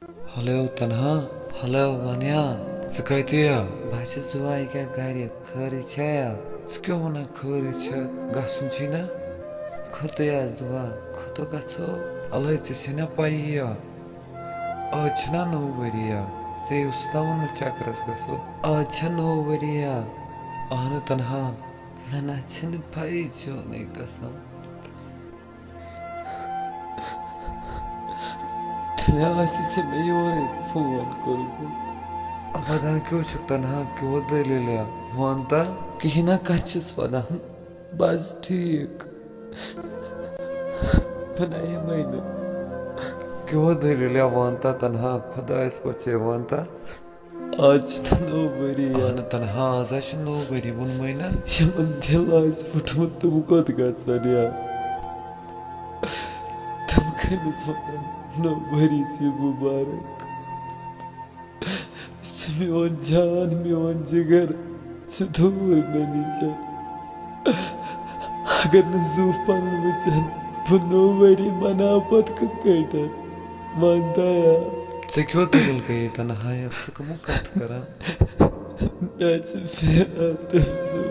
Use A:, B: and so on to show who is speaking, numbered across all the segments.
A: Hello Tanha, hello Vanya. Sakaitia. Başı zuayga gari kharichaya. Skona kharicha gasunchina. Khotaya zwa khoto gatso. Alaichina paiya. Achna no veriya. Se ustavunu chakras gaso. Acha no veriya. Anu Tanha. Mena chin pai jo ne kasam. Tınavası çemeyi phone करूँ पता क्यों छुट्टा ना क्यों दे ले लिया वंता कहीं ना कच्चुस पता बस ठीक बनाए मैंने क्यों दे ले लिया वंता तन्हा खुदा इस बच्चे वंता आज नो बरी यार तन्हा आज नो बरी बुन मैंने ये मन दिल आज फुटमुट तुमको दिखाता चलिया तुम कहने सोना नो बरी सी मुबारक میون جان میون جگر چطور منیجان اگر نزوف پانو بچن بنووری منابت کد کرتن مانتا یا چکیو تگل گئی تنهایی افسکمو کات کرا میچه فیراتم سو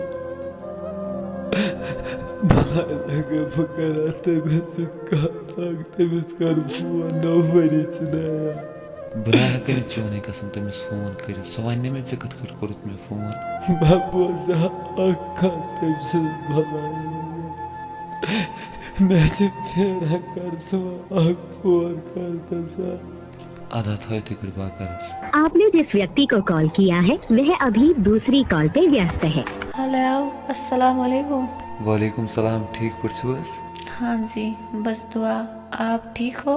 A: بلای لگه بکرا تبسید کاتاک تبس کرفو نووری چنایا Bırak beni çoğuna kasım temiz phone kırı. Soğanne mi zıkıt kır korut mu phone? Babuza akkan temsiz balayla. Mece fera karsıma akpor kartasa. आदत है तो कृपा कर
B: आपने जिस व्यक्ति को कॉल किया है वह अभी दूसरी कॉल पे व्यस्त है।
C: हेलो अस्सलाम वालेकुम।
A: वालेकुम सलाम ठीक पुरसुस
C: हाँ जी बस दुआ आप ठीक हो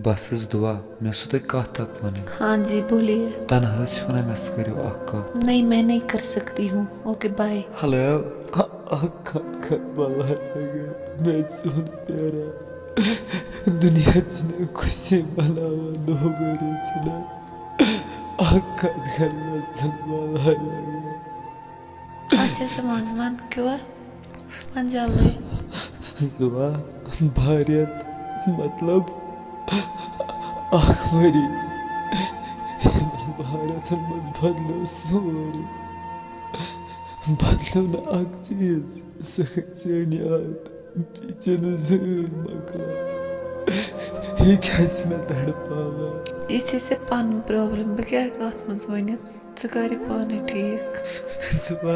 A: बस दुआ मैं सुते कहा तक वने
C: हाँ जी बोलिए
A: तनहा शुना मस करियो अक्का
C: नहीं मैं नहीं कर सकती हूँ ओके बाय
A: हेलो अक्का कर बाला लगे मैं चुन प्यारा दुनिया चने खुशी बनावा दो मेरे चना अक्का कर मस्तन बाला लगे
C: अच्छा सामान मान क्यों मान जाले
A: दुआ भारियत मतलब आखरी भारत में बदलो सोरी बदलो ना आग चीज सखचनियात पीछे नजर मकला ये कैसे में तड़पावा
C: ये चीज़ से पान प्रॉब्लम बे क्या बात मत वनित ज़कारी पानी ठीक
A: सुबह